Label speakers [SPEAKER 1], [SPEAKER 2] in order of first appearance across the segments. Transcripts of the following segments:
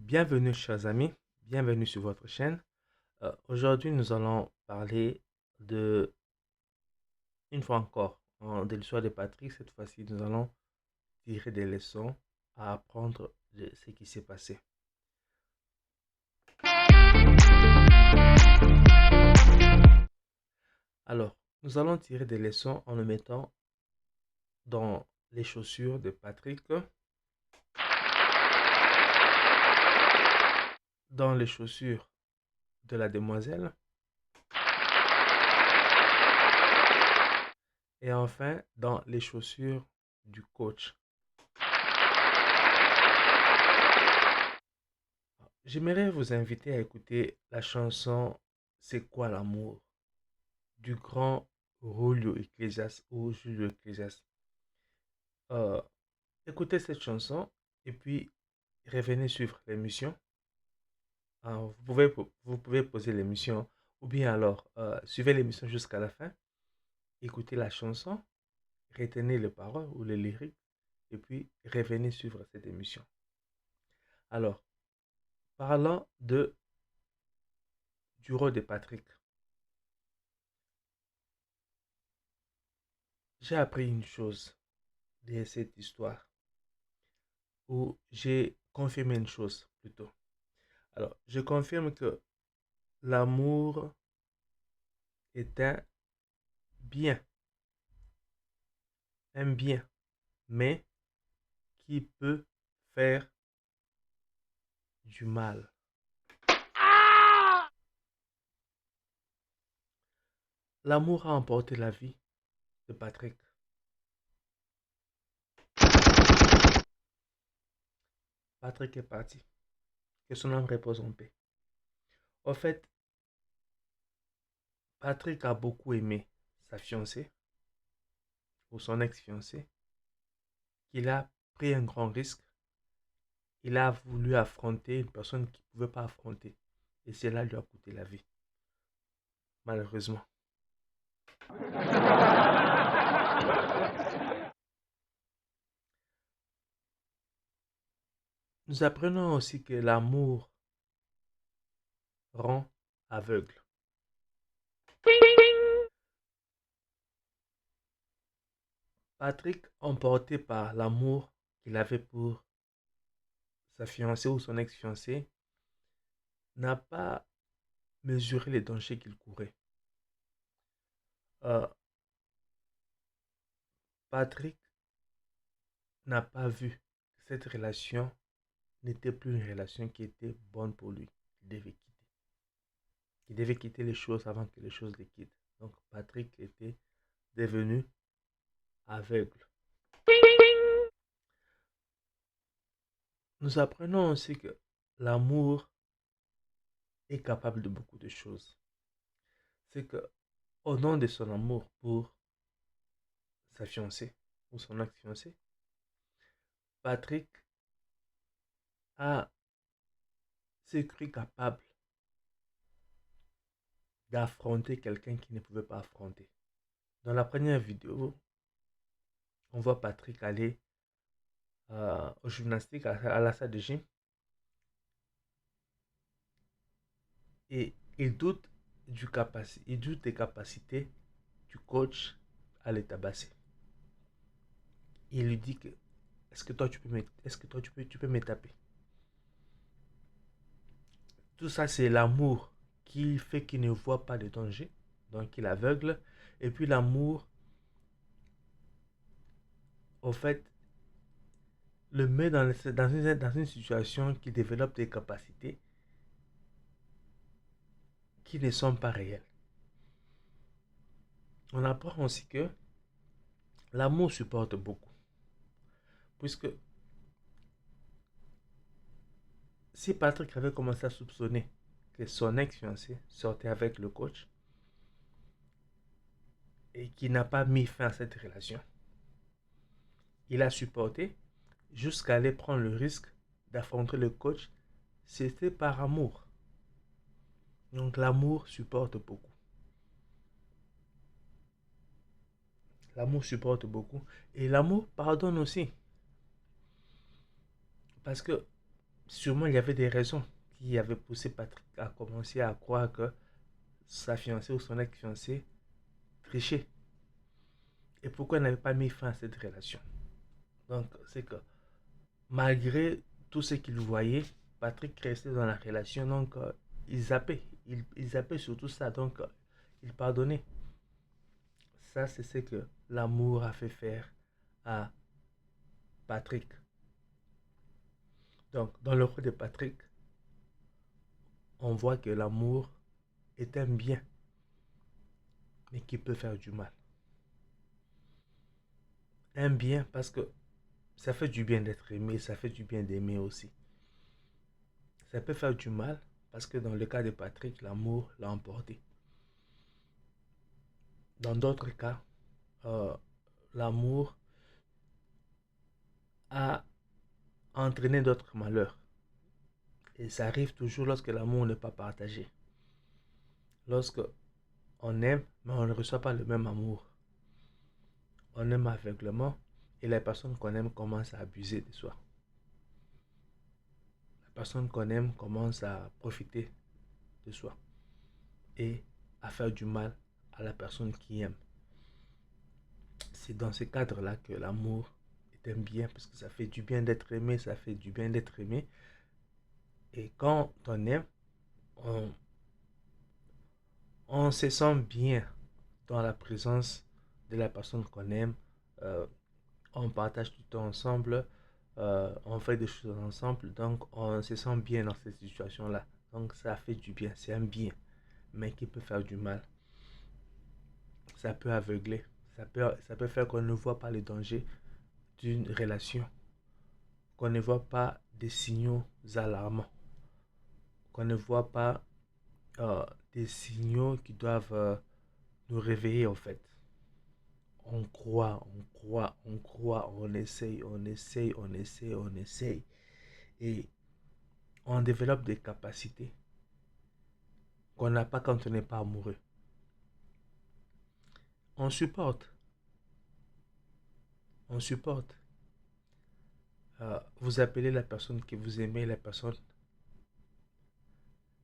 [SPEAKER 1] Bienvenue chers amis, bienvenue sur votre chaîne. Aujourd'hui nous allons parler de, une fois encore, de l'histoire de Patrick. Cette fois-ci nous allons tirer des leçons à apprendre de ce qui s'est passé. Alors, nous allons tirer des leçons en nous mettant dans les chaussures de Patrick, dans les chaussures de la demoiselle et enfin dans les chaussures du coach. J'aimerais vous inviter à écouter la chanson C'est quoi l'amour du grand Julio Iglesias ou Julio Iglesias. Euh, Écoutez cette chanson et puis revenez suivre l'émission. Vous pouvez poser l'émission ou bien alors suivez l'émission jusqu'à la fin. Écoutez la chanson, retenez les paroles ou les lyriques et puis revenez suivre cette émission. Alors, parlant du rôle de Patrick, j'ai appris une chose de cette histoire, ou j'ai confirmé une chose plutôt. Alors, je confirme que l'amour est bien, un bien, mais qui peut faire du mal. L'amour a emporté la vie de Patrick. Patrick est parti. Que son âme repose en paix. En fait, Patrick a beaucoup aimé sa fiancée ou son ex-fiancée. Il a pris un grand risque. Il a voulu affronter une personne qu'il ne pouvait pas affronter. Et cela lui a coûté la vie. Malheureusement. Nous apprenons aussi que l'amour rend aveugle. Patrick, emporté par l'amour qu'il avait pour sa fiancée ou son ex-fiancée, n'a pas mesuré les dangers qu'il courait. Euh, Patrick n'a pas vu que cette relation n'était plus une relation qui était bonne pour lui. Il devait quitter. Il devait quitter les choses avant que les choses les quittent. Donc Patrick était devenu aveugle. Nous apprenons aussi que l'amour est capable de beaucoup de choses. C'est que, au nom de son amour pour sa fiancée ou son ex-fiancée, Patrick a s'est cru capable d'affronter quelqu'un qu'il ne pouvait pas affronter. Dans la première vidéo, on voit Patrick aller au gymnastique, à la salle de gym, et il doute des capacités du coach à le tabasser. Il lui dit que est-ce que toi tu peux me taper. Tout ça c'est l'amour qui fait qu'il ne voit pas de danger, donc il est aveugle. Et puis l'amour, au fait, le met dans une situation qui développe des capacités qui ne sont pas réelles. On apprend aussi que l'amour supporte beaucoup. Puisque si Patrick avait commencé à soupçonner que son ex-fiancé sortait avec le coach et qu'il n'a pas mis fin à cette relation, il a supporté jusqu'à aller prendre le risque d'affronter le coach. C'était par amour. Donc l'amour supporte beaucoup. L'amour supporte beaucoup. Et l'amour pardonne aussi. Parce que sûrement il y avait des raisons qui avaient poussé Patrick à commencer à croire que sa fiancée ou son ex-fiancée trichait. Et pourquoi elle n'avait pas mis fin à cette relation. Donc, c'est que malgré tout ce qu'il voyait, Patrick restait dans la relation. Donc, il zappait. Il zappait sur tout ça. Donc, il pardonnait. Ça, c'est ce que l'amour a fait faire à Patrick. Donc, dans le rôle de Patrick, on voit que l'amour est un bien, mais qui peut faire du mal. Un bien parce que ça fait du bien d'être aimé, ça fait du bien d'aimer aussi. Ça peut faire du mal parce que dans le cas de Patrick, l'amour l'a emporté. Dans d'autres cas, euh, l'amour a entraîné d'autres malheurs. Et ça arrive toujours lorsque l'amour n'est pas partagé. Lorsque on aime, mais on ne reçoit pas le même amour. On aime aveuglement et la personne qu'on aime commence à abuser de soi. La personne qu'on aime commence à profiter de soi et à faire du mal à la personne qui aime. C'est dans ce cadre-là que l'amour est un bien parce que ça fait du bien d'être aimé, ça fait du bien d'être aimé. Et quand on aime, on, on se sent bien dans la présence de la personne qu'on aime. Euh, on partage du temps ensemble, on fait des choses ensemble, donc on se sent bien dans cette situation-là. Donc ça fait du bien, c'est un bien, mais qui peut faire du mal. Ça peut aveugler, ça peut faire qu'on ne voit pas les dangers d'une relation, qu'on ne voit pas des signaux alarmants, qu'on ne voit pas des signaux qui doivent nous réveiller en fait. On croit, on croit, on croit, on essaye, on essaye, on essaye, on essaye. Et on développe des capacités qu'on n'a pas quand on n'est pas amoureux. On supporte, on supporte. Vous appelez la personne que vous aimez, la personne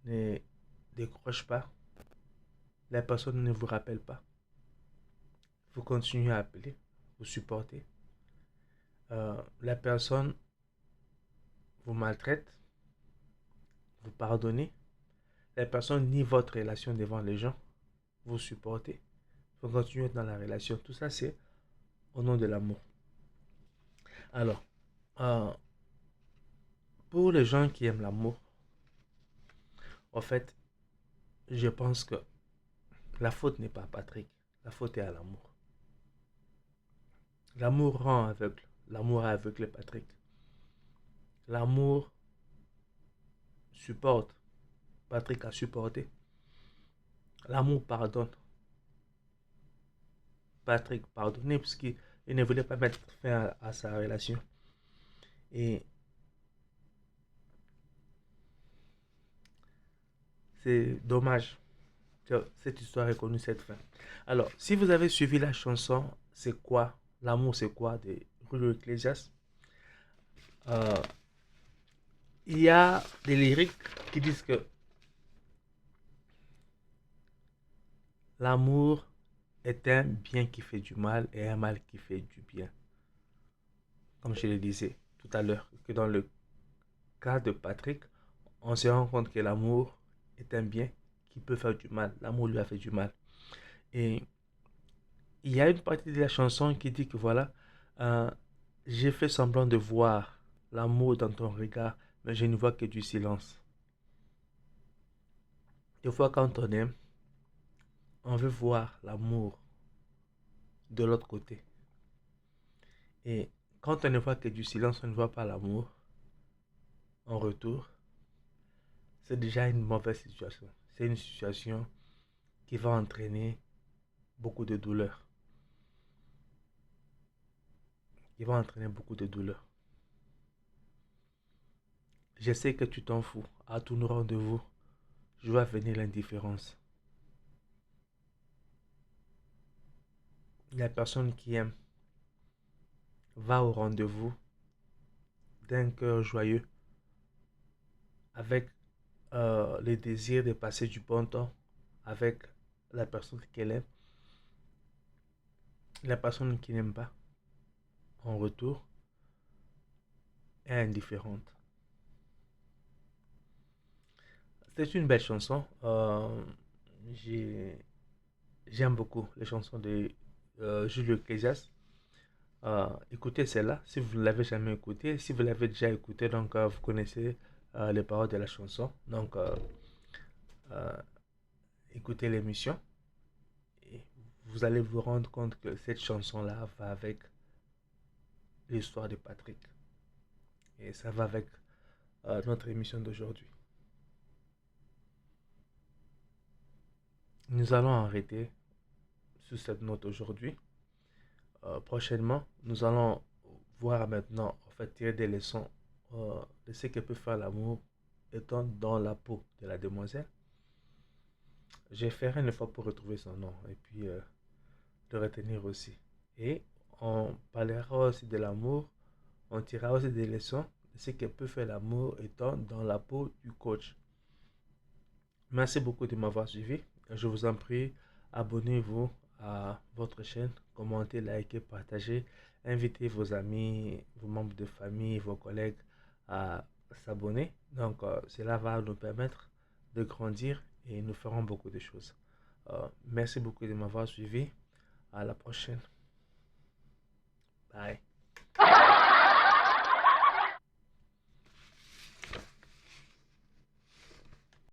[SPEAKER 1] ne décroche pas, la personne ne vous rappelle pas. Vous continuez à appeler, vous supportez. La personne vous maltraite, vous pardonnez. La personne nie votre relation devant les gens, vous supportez. Vous continuez dans la relation. Tout ça, c'est au nom de l'amour. Alors, euh, pour les gens qui aiment l'amour, en fait, je pense que la faute n'est pas à Patrick. La faute est à l'amour. L'amour rend aveugle. L'amour a aveuglé Patrick. L'amour supporte. Patrick a supporté. L'amour pardonne. Patrick pardonnait puisqu'il ne voulait pas mettre fin à sa relation. Et c'est dommage que cette histoire ait connu cette fin. Alors, si vous avez suivi la chanson, c'est quoi? L'amour, c'est quoi de Julio Iglesias? Euh, il y a des lyriques qui disent que l'amour est un bien qui fait du mal et un mal qui fait du bien. Comme je le disais tout à l'heure, que dans le cas de Patrick, on se rend compte que l'amour est un bien qui peut faire du mal. L'amour lui a fait du mal. Et il y a une partie de la chanson qui dit que voilà, euh, j'ai fait semblant de voir l'amour dans ton regard, mais je ne vois que du silence. Des fois, quand on aime, on veut voir l'amour de l'autre côté. Et quand on ne voit que du silence, on ne voit pas l'amour en retour, c'est déjà une mauvaise situation. C'est une situation qui va entraîner beaucoup de douleur. Qui va entraîner beaucoup de douleur. Je sais que tu t'en fous. À tous nos rendez-vous, je vois venir l'indifférence. La personne qui aime va au rendez-vous d'un cœur joyeux, avec le désir de passer du bon temps avec la personne qu'elle aime. La personne qui n'aime pas, en retour, est indifférente. C'est une belle chanson. J'ai- J'aime beaucoup les chansons de Julio Iglesias. Écoutez celle-là si vous ne l'avez jamais écoutée. Si vous l'avez déjà écoutée, donc vous connaissez les paroles de la chanson. Donc euh, écoutez l'émission et vous allez vous rendre compte que cette chanson-là va avec l'histoire de Patrick. Et ça va avec notre émission d'aujourd'hui. Nous allons arrêter sur cette note aujourd'hui. Prochainement, nous allons voir maintenant, en fait, tirer des leçons de ce que peut faire l'amour étant dans la peau de la demoiselle. Je ferai une fois pour retrouver son nom et puis le retenir aussi. Et on parlera aussi de l'amour, on tirera aussi des leçons de ce que peut faire l'amour étant dans la peau du coach. Merci beaucoup de m'avoir suivi. Je vous en prie, abonnez-vous à votre chaîne, commentez, likez, partagez, invitez vos amis, vos membres de famille, vos collègues à s'abonner. Donc, cela va nous permettre de grandir et nous ferons beaucoup de choses. Merci beaucoup de m'avoir suivi. À la prochaine. Bye.